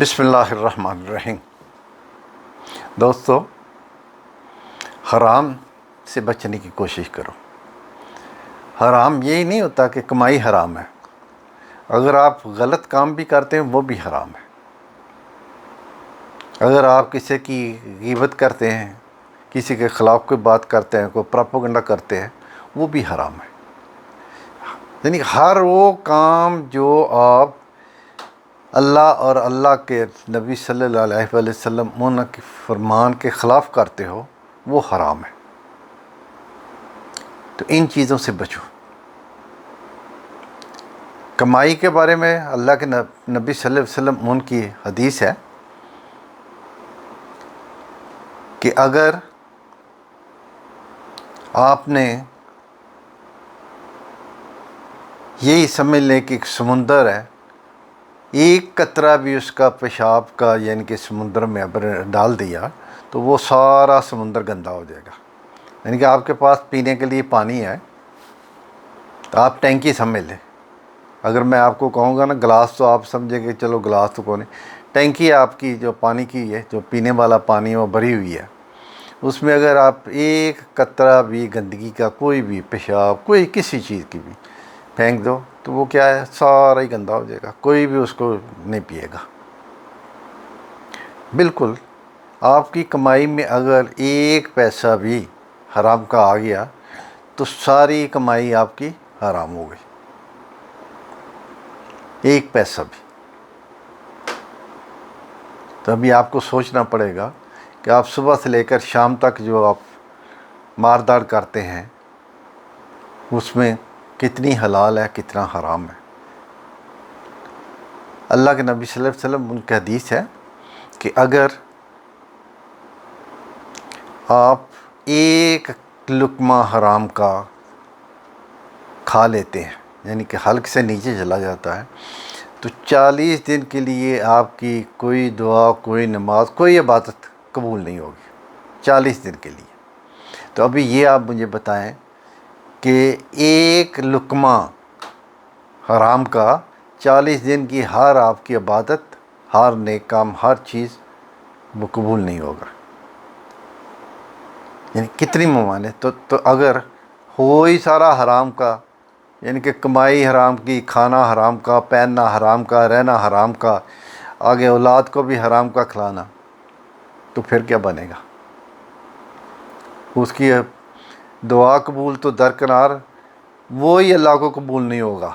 بسم اللہ الرحمن الرحیم۔ دوستو، حرام سے بچنے کی کوشش کرو۔ حرام یہی نہیں ہوتا کہ کمائی حرام ہے، اگر آپ غلط کام بھی کرتے ہیں وہ بھی حرام ہے۔ اگر آپ کسی کی غیبت کرتے ہیں، کسی کے خلاف کوئی بات کرتے ہیں، کوئی پروپیگنڈا کرتے ہیں، وہ بھی حرام ہے۔ یعنی ہر وہ کام جو آپ اللہ اور اللہ کے نبی صلی اللہ علیہ وسلم ان کے فرمان کے خلاف کرتے ہو وہ حرام ہے۔ تو ان چیزوں سے بچو۔ کمائی کے بارے میں اللہ کے نبی صلی اللہ علیہ وسلم ان کی حدیث ہے کہ اگر آپ نے یہی سمجھ لیں کہ ایک سمندر ہے، ایک قطرہ بھی اس کا پیشاب کا یعنی کہ سمندر میں اگر ڈال دیا تو وہ سارا سمندر گندا ہو جائے گا۔ یعنی کہ آپ کے پاس پینے کے لیے پانی ہے تو آپ ٹینکی سمجھ لیں۔ اگر میں آپ کو کہوں گا نا گلاس، تو آپ سمجھیں گے چلو گلاس تو کون نہیں، ٹینکی آپ کی جو پانی کی ہے، جو پینے والا پانی وہ بھری ہوئی ہے، اس میں اگر آپ ایک قطرہ بھی گندگی کا، کوئی بھی پیشاب، کوئی کسی چیز کی بھی پھینک دو تو وہ کیا ہے، سارا ہی گندا ہو جائے گا، کوئی بھی اس کو نہیں پیے گا۔ بالکل آپ کی کمائی میں اگر ایک پیسہ بھی حرام کا آ گیا تو ساری کمائی آپ کی حرام ہو گئی، ایک پیسہ بھی۔ تو ابھی آپ کو سوچنا پڑے گا کہ آپ صبح سے لے کر شام تک جو آپ مارداڑ کرتے ہیں اس میں کتنی حلال ہے، کتنا حرام ہے۔ اللہ کے نبی صلی اللہ علیہ وسلم ان کی حدیث ہے کہ اگر آپ ایک لقمہ حرام کا کھا لیتے ہیں، یعنی کہ حلق سے نیچے چلا جاتا ہے، تو 40 دن کے لیے آپ کی کوئی دعا، کوئی نماز، کوئی عبادت قبول نہیں ہوگی، 40 دن کے لیے۔ تو ابھی یہ آپ مجھے بتائیں کہ ایک لقمہ حرام کا 40 دن کی ہر آپ کی عبادت، ہر نیک کام، ہر چیز وہ قبول نہیں ہوگا۔ یعنی کتنی ممانعت۔ تو اگر ہو ہی سارا حرام کا، یعنی کہ کمائی حرام کی، کھانا حرام کا، پہننا حرام کا، رہنا حرام کا، آگے اولاد کو بھی حرام کا کھلانا، تو پھر کیا بنے گا؟ اس کی دعا قبول تو درکنار، وہی اللہ کو قبول نہیں ہوگا۔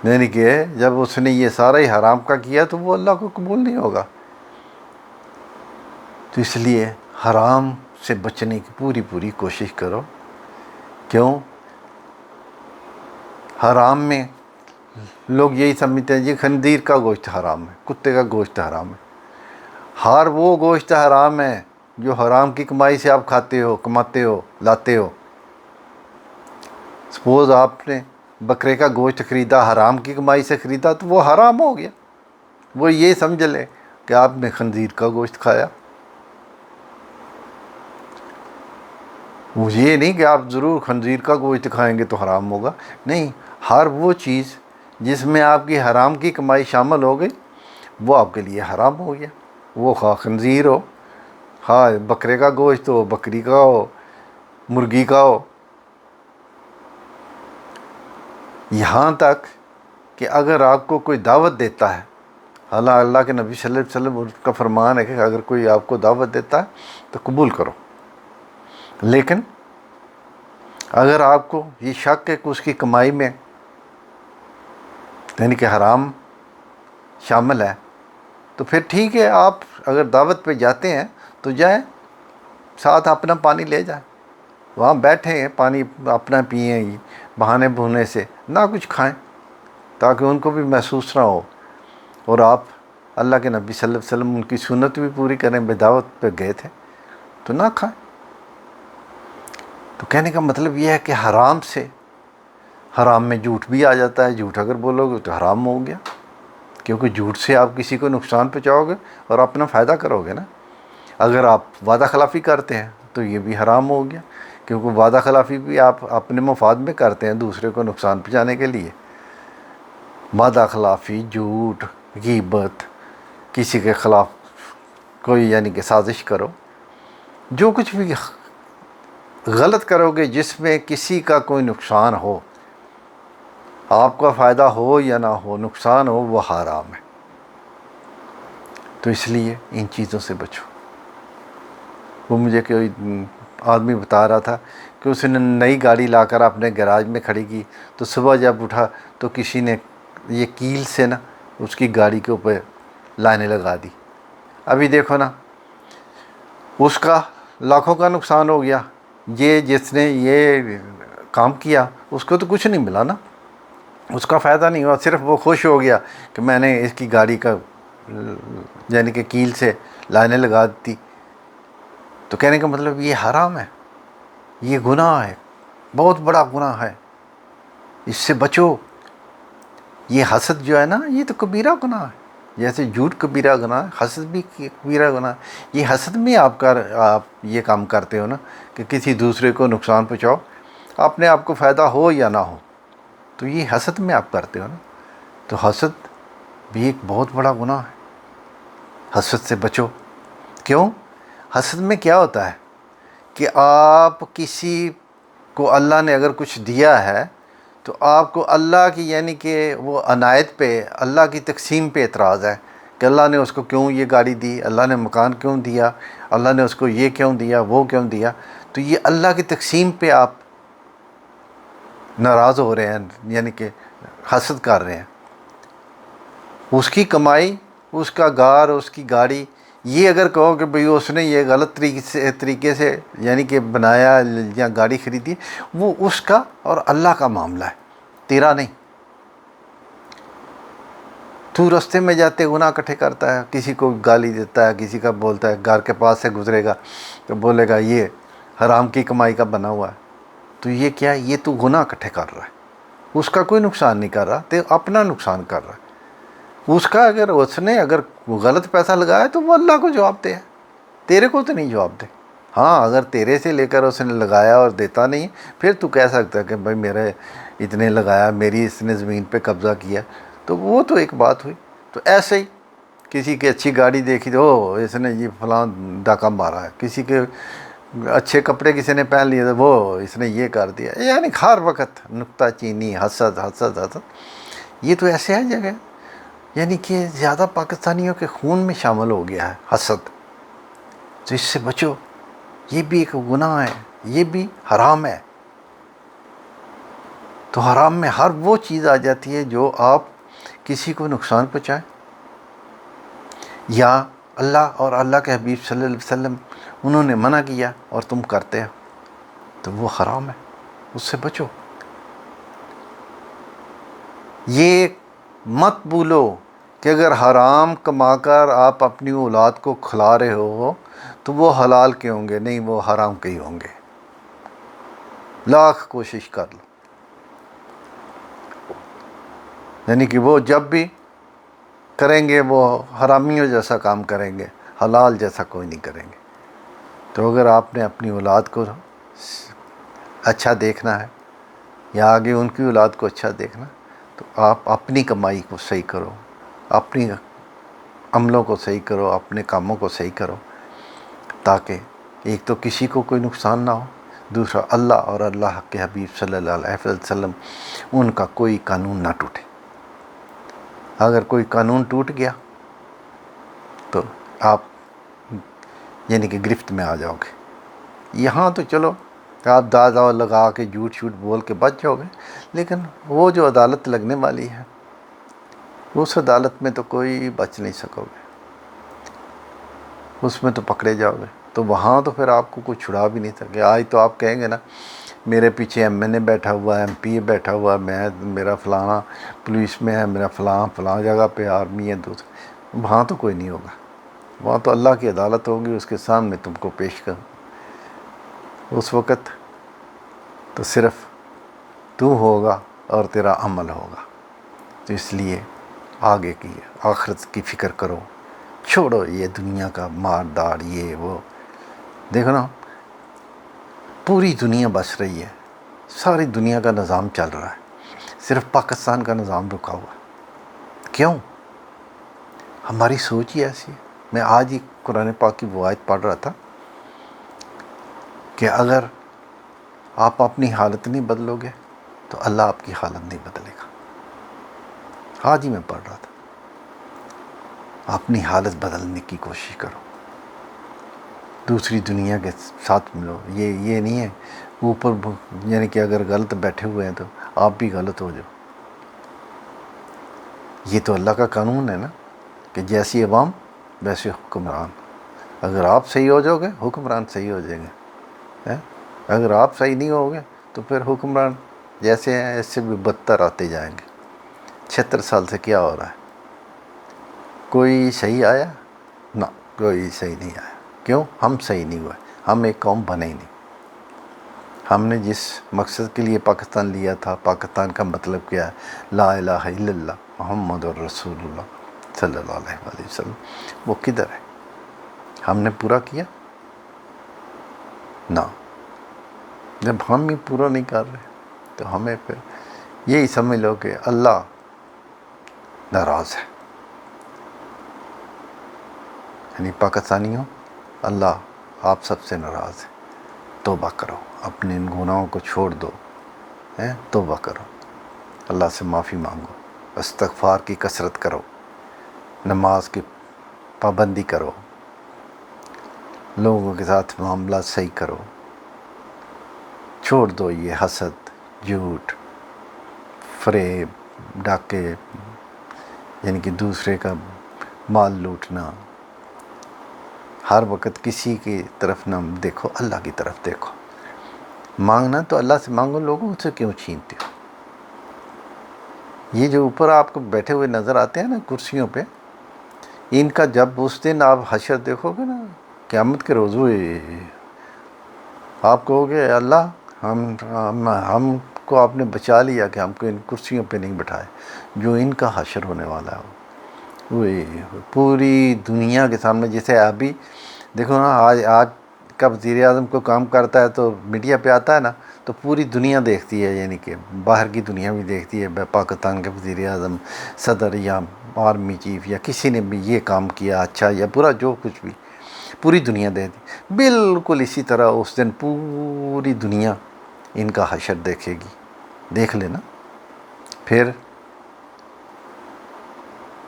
یعنی کہ جب اس نے یہ سارا ہی حرام کا کیا تو وہ اللہ کو قبول نہیں ہوگا۔ تو اس لیے حرام سے بچنے کی پوری کوشش کرو۔ کیوں؟ حرام میں لوگ یہی سمجھتے ہیں جی خنزیر کا گوشت حرام ہے، کتے کا گوشت حرام ہے۔ ہر وہ گوشت حرام ہے جو حرام کی کمائی سے آپ کھاتے ہو، کماتے ہو، لاتے ہو۔ سپوز آپ نے بکرے کا گوشت خریدا، حرام کی کمائی سے خریدا، تو وہ حرام ہو گیا۔ وہ یہ سمجھ لے کہ آپ نے خنزیر کا گوشت کھایا۔ وہ یہ نہیں کہ آپ ضرور خنزیر کا گوشت کھائیں گے تو حرام ہوگا، نہیں، ہر وہ چیز جس میں آپ کی حرام کی کمائی شامل ہو گئی وہ آپ کے لیے حرام ہو گیا۔ وہ خواہ خنزیر ہو، ہاں بکرے کا گوشت ہو، بکری کا ہو، مرغی کا ہو۔ یہاں تک کہ اگر آپ کو کوئی دعوت دیتا ہے، اللہ کے نبی صلی اللہ علیہ وسلم ان کا فرمان ہے کہ اگر کوئی آپ کو دعوت دیتا ہے تو قبول کرو، لیکن اگر آپ کو یہ شک ہے کہ اس کی کمائی میں یعنی کہ حرام شامل ہے تو پھر ٹھیک ہے، آپ اگر دعوت پہ جاتے ہیں تو جائیں، ساتھ اپنا پانی لے جائیں، وہاں بیٹھیں، پانی اپنا پئیں، بہانے بہونے سے نہ کچھ کھائیں تاکہ ان کو بھی محسوس نہ ہو، اور آپ اللہ کے نبی صلی اللہ علیہ وسلم ان کی سنت بھی پوری کریں۔ بے دعوت پہ گئے تھے تو نہ کھائیں۔ تو کہنے کا مطلب یہ ہے کہ حرام سے، حرام میں جھوٹ بھی آ جاتا ہے، جھوٹ اگر بولو گے تو حرام ہو گیا، کیونکہ جھوٹ سے آپ کسی کو نقصان پہنچاؤ گے اور اپنا فائدہ کرو گے نا۔ اگر آپ وعدہ خلافی کرتے ہیں تو یہ بھی حرام ہو گیا، کیونکہ وعدہ خلافی بھی آپ اپنے مفاد میں کرتے ہیں، دوسرے کو نقصان پہنچانے کے لیے۔ وعدہ خلافی، جھوٹ، غیبت، کسی کے خلاف کوئی یعنی کہ سازش کرو، جو کچھ بھی غلط کرو گے جس میں کسی کا کوئی نقصان ہو، آپ کا فائدہ ہو یا نہ ہو، نقصان ہو، وہ حرام ہے۔ تو اس لیے ان چیزوں سے بچو۔ وہ مجھے کوئی آدمی بتا رہا تھا کہ اس نے نئی گاڑی لا کر اپنے گراج میں کھڑی کی، تو صبح جب اٹھا تو کسی نے یہ کیل سے نا اس کی گاڑی کے اوپر لائنیں لگا دی۔ ابھی دیکھو نا، اس کا لاکھوں کا نقصان ہو گیا۔ یہ جس نے یہ کام کیا اس کو تو کچھ نہیں ملا نا، اس کا فائدہ نہیں ہوا، صرف وہ خوش ہو گیا کہ میں نے اس کی گاڑی کا یعنی کہ کیل سے لائنیں لگا دی۔ تو کہنے کا مطلب یہ حرام ہے، یہ گناہ ہے، بہت بڑا گناہ ہے، اس سے بچو۔ یہ حسد جو ہے نا، یہ تو کبیرہ گناہ ہے، جیسے جھوٹ کبیرہ گناہ ہے، حسد بھی کبیرہ گناہ ہے۔ یہ حسد میں آپ یہ کام کرتے ہو نا کہ کسی دوسرے کو نقصان پہنچاؤ، اپنے آپ کو فائدہ ہو یا نہ ہو، تو یہ حسد میں آپ کرتے ہو نا۔ تو حسد بھی ایک بہت بڑا گناہ ہے، حسد سے بچو۔ کیوں؟ حسد میں کیا ہوتا ہے کہ آپ کسی کو اللہ نے اگر کچھ دیا ہے تو آپ کو اللہ کی یعنی کہ وہ عنایت پہ، اللہ کی تقسیم پہ اعتراض ہے کہ اللہ نے اس کو کیوں یہ گاڑی دی، اللہ نے مکان کیوں دیا، اللہ نے اس کو یہ کیوں دیا، وہ کیوں دیا۔ تو یہ اللہ کی تقسیم پہ آپ ناراض ہو رہے ہیں، یعنی کہ حسد کر رہے ہیں۔ اس کی کمائی، اس کا گھر، اس کی گاڑی، یہ اگر کہو کہ بھئی اس نے یہ غلط طریقے سے یعنی کہ بنایا یا گاڑی خریدی، وہ اس کا اور اللہ کا معاملہ ہے، تیرا نہیں۔ تو رستے میں جاتے گناہ اکٹھے کرتا ہے، کسی کو گالی دیتا ہے، کسی کا بولتا ہے، گھر کے پاس سے گزرے گا تو بولے گا یہ حرام کی کمائی کا بنا ہوا ہے۔ تو یہ کیا ہے؟ یہ تو گناہ اکٹھے کر رہا ہے، اس کا کوئی نقصان نہیں کر رہا، تو اپنا نقصان کر رہا ہے۔ اس کا اگر اس نے اگر غلط پیسہ لگایا تو وہ اللہ کو جواب دے، تیرے کو تو نہیں جواب دے۔ ہاں اگر تیرے سے لے کر اس نے لگایا اور دیتا نہیں، پھر تو کہہ سکتا ہے کہ بھائی میرے اتنے لگایا، میری اس نے زمین پہ قبضہ کیا، تو وہ تو ایک بات ہوئی۔ تو ایسے ہی کسی کی اچھی گاڑی دیکھی تو اس نے یہ فلاں ڈاکہ مارا ہے، کسی کے اچھے کپڑے کسی نے پہن لیے تو وہ اس نے یہ کر دیا، یعنی ہر وقت نکتہ چینی، حسد حسد حسد۔ یہ تو ایسے ہے جگہ، یعنی کہ زیادہ پاکستانیوں کے خون میں شامل ہو گیا ہے حسد۔ تو اس سے بچو، یہ بھی ایک گناہ ہے، یہ بھی حرام ہے۔ تو حرام میں ہر وہ چیز آ جاتی ہے جو آپ کسی کو نقصان پہنچائیں، یا اللہ اور اللہ کے حبیب صلی اللہ علیہ وسلم انہوں نے منع کیا اور تم کرتے ہو، تو وہ حرام ہے، اس سے بچو۔ یہ مت بھولو کہ اگر حرام کما کر آپ اپنی اولاد کو کھلا رہے ہو تو وہ حلال کے ہوں گے، نہیں، وہ حرام کے ہی ہوں گے، لاکھ کوشش کر لو۔ یعنی کہ وہ جب بھی کریں گے وہ حرامیوں جیسا کام کریں گے، حلال جیسا کوئی نہیں کریں گے۔ تو اگر آپ نے اپنی اولاد کو اچھا دیکھنا ہے یا آگے ان کی اولاد کو اچھا دیکھنا، تو آپ اپنی کمائی کو صحیح کرو، اپنی عملوں کو صحیح کرو، اپنے کاموں کو صحیح کرو، تاکہ ایک تو کسی کو کوئی نقصان نہ ہو، دوسرا اللہ اور اللہ کے حبیب صلی اللہ علیہ وسلم ان کا کوئی قانون نہ ٹوٹے۔ اگر کوئی قانون ٹوٹ گیا تو آپ یعنی کہ گرفت میں آ جاؤ گے۔ یہاں تو چلو آپ دادا لگا کے جھوٹ شوٹ بول کے بچ جاؤ گے، لیکن وہ جو عدالت لگنے والی ہے اس عدالت میں تو کوئی بچ نہیں سکو گے، اس میں تو پکڑے جاؤ گے۔ تو وہاں تو پھر آپ کو کوئی چھڑا بھی نہیں سکے۔ آج تو آپ کہیں گے نا میرے پیچھے ایم این اے بیٹھا ہوا ہے، ایم پی اے بیٹھا ہوا ہے، میرا فلانا پولیس میں ہے، میرا فلاں جگہ پہ آرمی ہے، دوسرے، وہاں تو کوئی نہیں ہوگا۔ وہاں تو اللہ کی عدالت ہوگی، اس کے سامنے تم کو پیش کر، اس وقت تو صرف تو ہوگا اور تیرا عمل ہوگا۔ تو اس لیے آگے کی آخرت کی فکر کرو، چھوڑو یہ دنیا کا مار دار، یہ وہ۔ دیکھو نا، پوری دنیا بس رہی ہے، ساری دنیا کا نظام چل رہا ہے، صرف پاکستان کا نظام رکا ہوا ہے۔ کیوں؟ ہماری سوچ ہی ایسی ہے. میں آج ہی قرآن پاک کی وہ آیت پڑھ رہا تھا کہ اگر آپ اپنی حالت نہیں بدلو گے تو اللہ آپ کی حالت نہیں بدلے گا. آج ہی میں پڑھ رہا تھا. اپنی حالت بدلنے کی کوشش کرو، دوسری دنیا کے ساتھ ملو. یہ نہیں ہے اوپر یعنی کہ اگر غلط بیٹھے ہوئے ہیں تو آپ بھی غلط ہو جاؤ. یہ تو اللہ کا قانون ہے نا کہ جیسی عوام ویسے حکمران. اگر آپ صحیح ہو جاؤ گے حکمران صحیح ہو جائیں گے. اگر آپ صحیح نہیں ہوگے تو پھر حکمران جیسے ہیں اس سے بھی بدتر آتے جائیں گے. 76 سال سے کیا ہو رہا ہے؟ کوئی صحیح آیا؟ نہ، کوئی صحیح نہیں آیا. کیوں؟ ہم صحیح نہیں ہوئے. ہم ایک قوم بنے ہی نہیں. ہم نے جس مقصد کے لیے پاکستان لیا تھا، پاکستان کا مطلب کیا ہے؟ لا الہ الا اللہ محمد الرسول اللہ صلی اللہ علیہ وسلم. وہ کدھر ہے؟ ہم نے پورا کیا؟ نہ. جب ہم ہی پورا نہیں کر رہے تو ہمیں پھر یہی سمجھ لو کہ اللہ ناراض ہے. یعنی پاکستانیوں، اللہ آپ سب سے ناراض ہے. توبہ کرو، اپنے ان گناہوں کو چھوڑ دو. توبہ کرو، اللہ سے معافی مانگو، استغفار کی کثرت کرو، نماز کی پابندی کرو، لوگوں کے ساتھ معاملہ صحیح کرو. چھوڑ دو یہ حسد، جھوٹ، فریب، ڈاکے، یعنی کہ دوسرے کا مال لوٹنا. ہر وقت کسی کی طرف نہ دیکھو، اللہ کی طرف دیکھو. مانگنا تو اللہ سے مانگو، لوگوں سے کیوں چھینتے ہو؟ یہ جو اوپر آپ کو بیٹھے ہوئے نظر آتے ہیں نا کرسیوں پہ، ان کا جب اس دن آپ حشر دیکھو گے نا قیامت کے روز، آپ کہو گے اللہ ہم کو آپ نے بچا لیا کہ ہم کو ان کرسیوں پہ نہیں بٹھائے. جو ان کا حشر ہونے والا ہے وہ پوری دنیا کے سامنے. جیسے ابھی دیکھو نا، آج کا وزیر اعظم کو کام کرتا ہے تو میڈیا پہ آتا ہے نا تو پوری دنیا دیکھتی ہے، یعنی کہ باہر کی دنیا بھی دیکھتی ہے پاکستان کے وزیر اعظم، صدر یا آرمی چیف یا کسی نے بھی یہ کام کیا اچھا یا برا، جو کچھ بھی پوری دنیا دیکھتی. بالکل اسی طرح اس دن پوری دنیا ان کا حشر دیکھے گی. دیکھ لینا پھر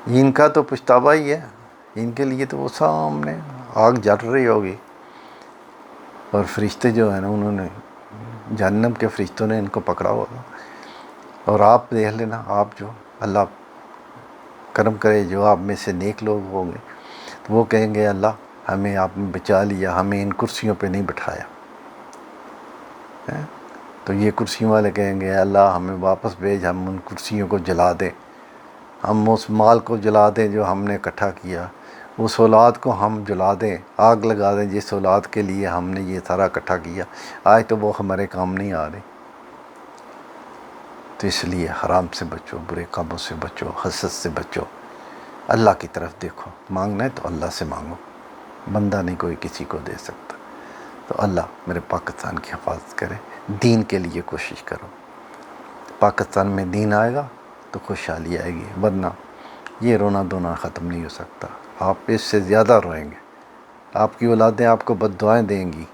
ان کا تو پچھتاوا ہی ہے. ان کے لیے تو وہ سامنے آگ جل رہی ہوگی، اور فرشتے جو ہیں نا، انہوں نے جہنم کے فرشتوں نے ان کو پکڑا ہوگا. اور آپ دیکھ لینا، آپ جو اللہ کرم کرے جو آپ میں سے نیک لوگ ہوں گے تو وہ کہیں گے اللہ ہمیں آپ نے بچا لیا، ہمیں ان کرسیوں پہ نہیں بٹھایا. تو یہ کرسیوں والے کہیں گے اللہ ہمیں واپس بھیج، ہم ان کرسیوں کو جلا دیں، ہم اس مال کو جلا دیں جو ہم نے اکٹھا کیا، اس اولاد کو ہم جلا دیں، آگ لگا دیں جس اولاد کے لیے ہم نے یہ سارا اکٹھا کیا. آج تو وہ ہمارے کام نہیں آ رہے. تو اس لیے حرام سے بچو، برے کاموں سے بچو، حسد سے بچو، اللہ کی طرف دیکھو. مانگنا ہے تو اللہ سے مانگو، بندہ نہیں کوئی کسی کو دے سکتا. تو اللہ میرے پاکستان کی حفاظت کرے. دین کے لیے کوشش کرو. پاکستان میں دین آئے گا تو خوشحالی آئے گی، ورنہ یہ رونا دھونا ختم نہیں ہو سکتا. آپ اس سے زیادہ روئیں گے. آپ کی اولادیں آپ کو بد دعائیں دیں گی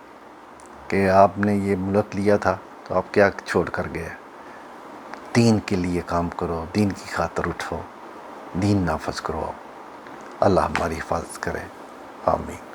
کہ آپ نے یہ ملک لیا تھا تو آپ کیا چھوڑ کر گئے. دین کے لیے کام کرو، دین کی خاطر اٹھو، دین نافذ کرو. اللہ ہماری حفاظت کرے. آمین.